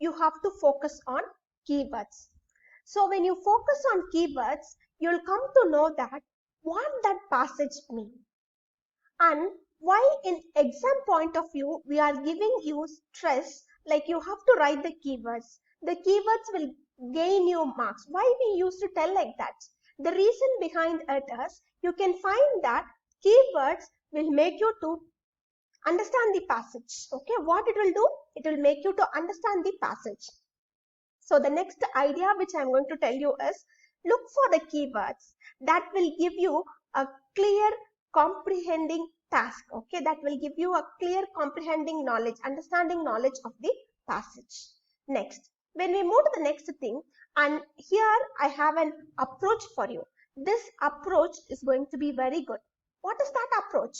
you have to focus on keywords. So when you focus on keywords, you'll come to know that what that passage means and why in exam point of view we are giving you stress like you have to write the keywords. The keywords will gain you marks. Why we used to tell like that? The reason behind it is you can find that keywords will make you to understand the passage. Okay, what it will do? It will make you to understand the passage. So the next idea which I'm going to tell you is look for the keywords that will give you a clear comprehending task. Okay, that will give you a clear comprehending knowledge, understanding knowledge of the passage. Next, when we move to the next thing, and here I have an approach for you. This approach is going to be very good. What is that approach?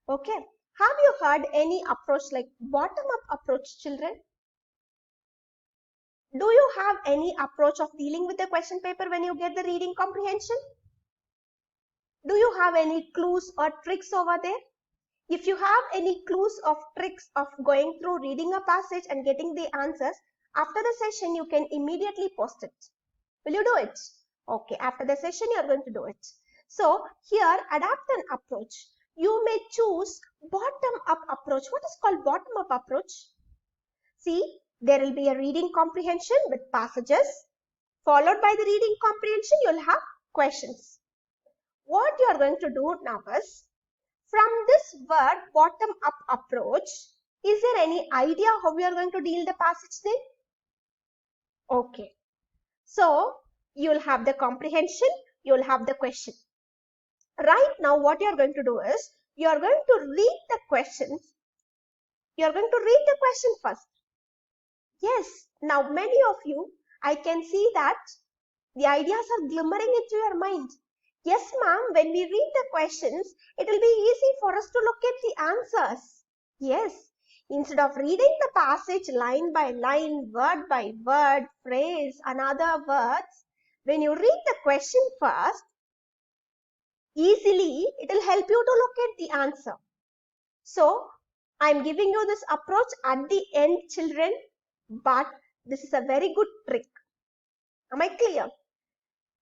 Okay, have you heard any approach like bottom-up approach, children? Do you have any approach of dealing with the question paper when you get the reading comprehension? Do you have any clues or tricks over there? If you have any clues or tricks of going through reading a passage and getting the answers, after the session you can immediately post it. Will you do it? Okay, after the session you are going to do it. So here, adapt an approach. You may choose bottom-up approach. What is called bottom-up approach? See, there will be a reading comprehension with passages. Followed by the reading comprehension, you'll have questions. What you are going to do now is, from this word bottom-up approach, is there any idea how we are going to deal the passage then? Okay. So, you'll have the comprehension, you'll have the question. Right now, what you are going to do is, you are going to read the questions. You are going to read the question first. Yes, now many of you, I can see that the ideas are glimmering into your mind. Yes, ma'am, when we read the questions, it will be easy for us to look at the answers. Yes, instead of reading the passage line by line, word by word, phrase, and other words, when you read the question first, easily it will help you to look at the answer. So, I am giving you this approach at the end, children, but this is a very good trick. Am I clear?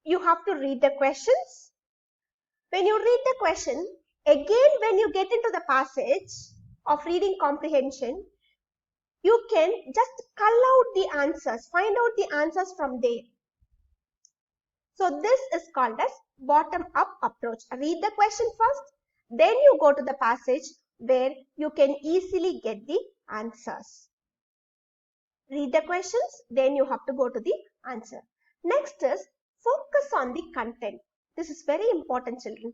You have to read the questions. When you read the question, again when you get into the passage of reading comprehension, you can just cull out the answers, find out the answers from there. So this is called as bottom-up approach. Read the question first, then you go to the passage where you can easily get the answers. Read the questions, then you have to go to the answer. Next is focus on the content. This is very important, children.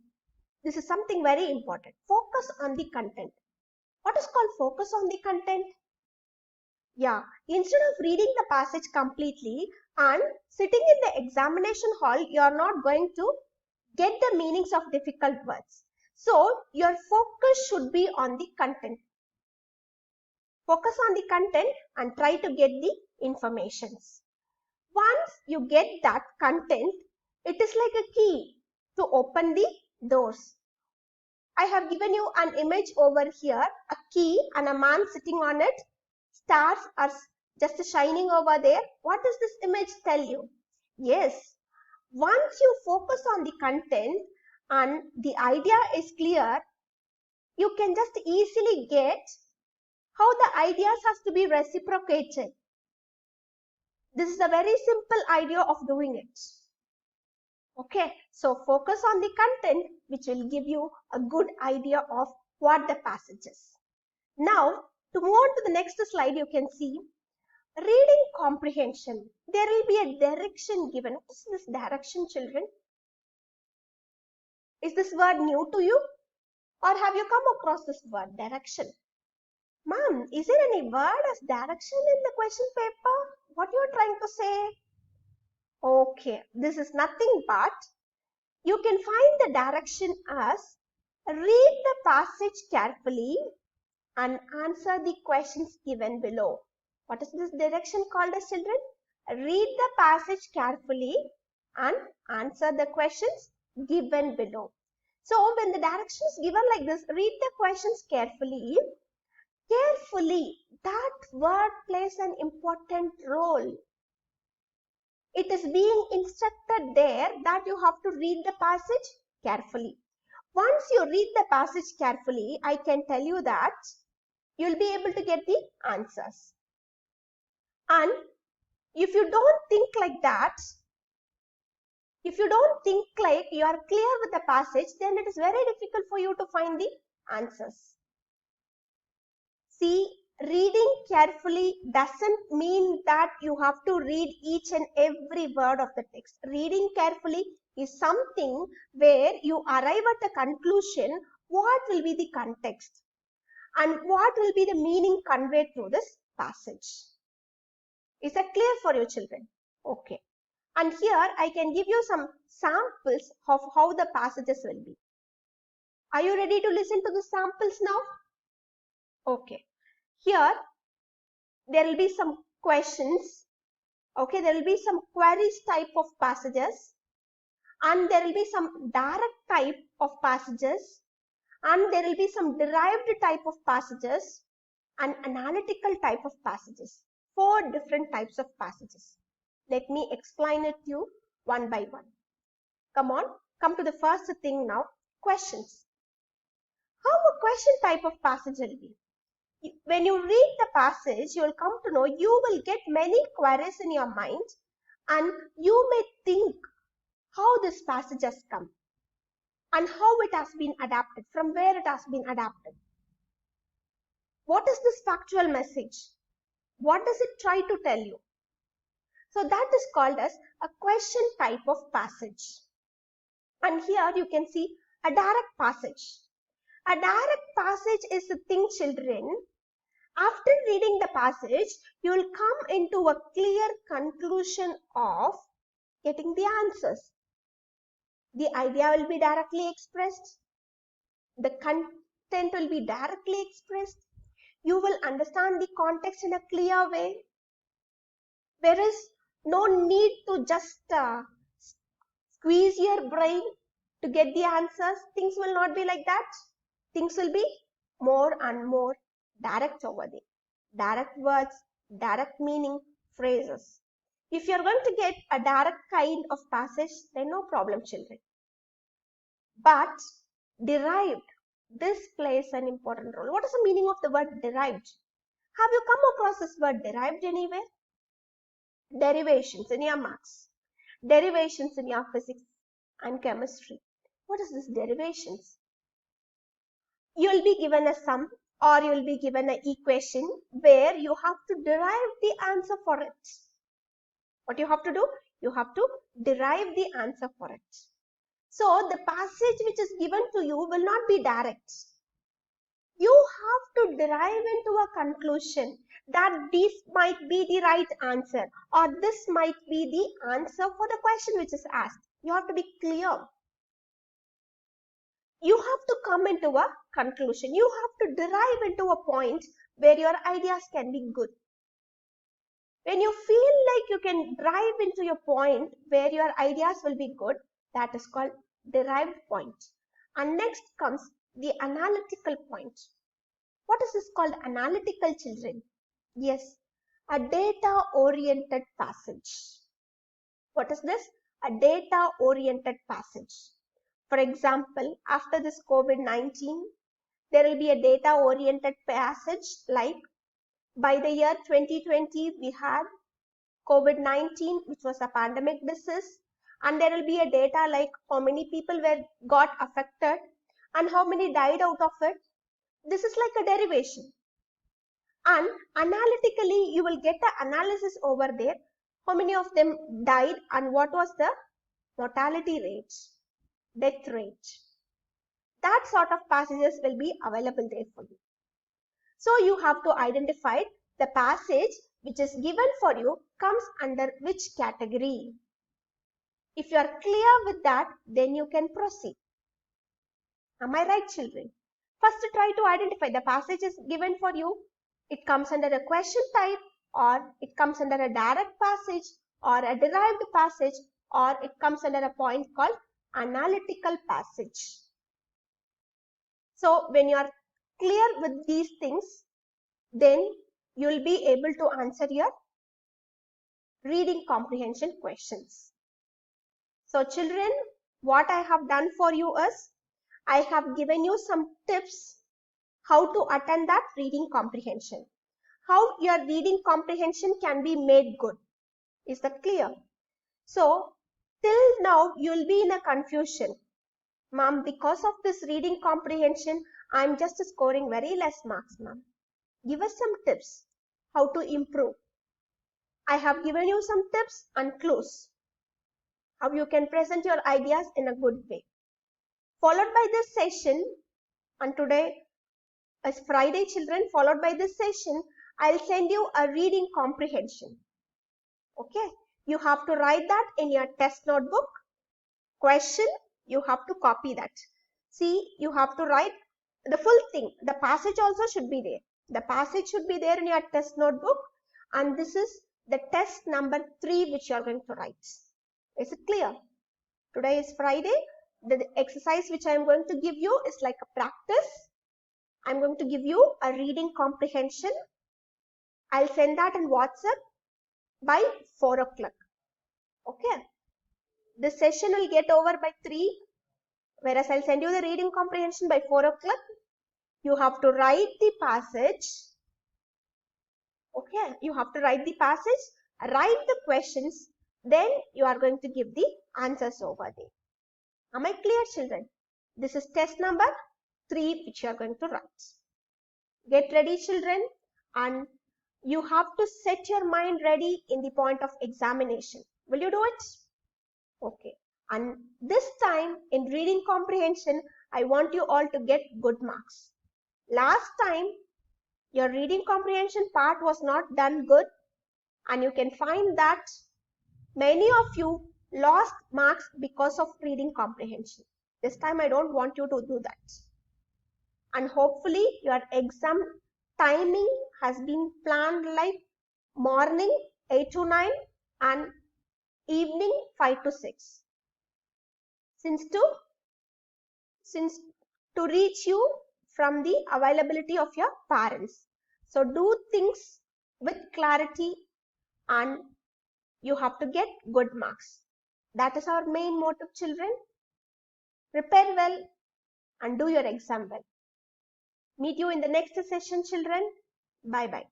This is something very important. Focus on the content. What is called focus on the content? Yeah, instead of reading the passage completely and sitting in the examination hall, you are not going to get the meanings of difficult words. So, your focus should be on the content. Focus on the content and try to get the informations. Once you get that content, it is like a key to open the doors. I have given you an image over here, a key and a man sitting on it. Stars are just shining over there. What does this image tell you? Yes, once you focus on the content and the idea is clear, you can just easily get how the ideas has to be reciprocated. This is a very simple idea of doing it. Okay, so focus on the content which will give you a good idea of what the passage is. Now, to move on to the next slide, you can see reading comprehension. There will be a direction given. What is this direction, children? Is this word new to you? Or have you come across this word, direction? Ma'am, is there any word as direction in the question paper? What you are trying to say? Okay, this is nothing but you can find the direction as read the passage carefully and answer the questions given below. What is this direction called as, children? Read the passage carefully and answer the questions given below. So when the direction is given like this, read the questions carefully Carefully, that word plays an important role. It is being instructed there that you have to read the passage carefully. Once you read the passage carefully, I can tell you that you'll be able to get the answers. And if you don't think like that, if you don't think like you are clear with the passage, then it is very difficult for you to find the answers. See, reading carefully doesn't mean that you have to read each and every word of the text. Reading carefully is something where you arrive at a conclusion, what will be the context and what will be the meaning conveyed through this passage. Is that clear for you, children? Okay. And here I can give you some samples of how the passages will be. Are you ready to listen to the samples now? Okay. Here there will be some questions. Okay, there will be some queries type of passages, and there will be some direct type of passages, and there will be some derived type of passages and analytical type of passages. 4 different types of passages. Let me explain it to you one by one. Come on, come to the first thing now, questions. How a question type of passage will be? When you read the passage, you will come to know you will get many queries in your mind, and you may think how this passage has come and how it has been adapted, from where it has been adapted. What is this factual message? What does it try to tell you? So that is called as a question type of passage. And here you can see a direct passage. A direct passage is the thing, children. After reading the passage, you will come into a clear conclusion of getting the answers. The idea will be directly expressed. The content will be directly expressed. You will understand the context in a clear way. There is no need to just squeeze your brain to get the answers. Things will not be like that. Things will be more and more direct over there. Direct words, direct meaning, phrases. If you're going to get a direct kind of passage, then no problem, children. But derived, this plays an important role. What is the meaning of the word derived? Have you come across this word derived anywhere? Derivations in your maths, derivations in your physics and chemistry. What is this derivations? You will be given a sum or you will be given an equation where you have to derive the answer for it. What you have to do? You have to derive the answer for it. So the passage which is given to you will not be direct. You have to derive into a conclusion that this might be the right answer or this might be the answer for the question which is asked. You have to be clear. You have to come into a conclusion. You have to derive into a point where your ideas can be good. When you feel like you can drive into your point where your ideas will be good, that is called derived point. And next comes the analytical point. What is this called? Analytical, children? Yes, a data-oriented passage. What is this? A data-oriented passage. For example, after this COVID-19, there will be a data-oriented passage like by the year 2020, we had COVID-19, which was a pandemic disease, and there will be a data like how many people got affected and how many died out of it. This is like a derivation. And analytically, you will get the analysis over there. How many of them died and what was the mortality rate, death rate. That sort of passages will be available there for you. So you have to identify the passage which is given for you comes under which category. If you are clear with that, then you can proceed. Am I right, children? First, try to identify the passage is given for you. It comes under a question type, or it comes under a direct passage, or a derived passage, or it comes under a point called analytical passage. So when you are clear with these things, then you'll be able to answer your reading comprehension questions. So children, what I have done for you is, I have given you some tips how to attend that reading comprehension. How your reading comprehension can be made good. Is that clear? So, till now you'll be in a confusion. Ma'am, because of this reading comprehension, I'm just scoring very less marks, ma'am. Give us some tips how to improve. I have given you some tips and clues how you can present your ideas in a good way. Followed by this session, and today is Friday, children, followed by this session, I'll send you a reading comprehension. Okay, you have to write that in your test notebook. Question, you have to copy that. See, you have to write the full thing. The passage also should be there. The passage should be there in your test notebook, and this is the test number 3 which you are going to write. Is it clear? Today is Friday. The exercise which I am going to give you is like a practice. I am going to give you a reading comprehension. I'll send that in WhatsApp by 4 o'clock. Okay. This session will get over by 3, whereas I'll send you the reading comprehension by 4 o'clock. You have to write the passage. Okay, you have to write the passage, write the questions, then you are going to give the answers over there. Am I clear, children? This is test number 3 which you are going to write. Get ready, children, and you have to set your mind ready in the point of examination. Will you do it? Okay. And this time in reading comprehension, I want you all to get good marks. Last time, your reading comprehension part was not done good, and you can find that many of you lost marks because of reading comprehension. This time I don't want you to do that. And hopefully your exam timing has been planned like morning 8 to 9 and evening 5 to 6. Since to reach you from the availability of your parents. So do things with clarity and you have to get good marks. That is our main motive, children. Prepare well and do your exam well. Meet you in the next session, children. Bye-bye.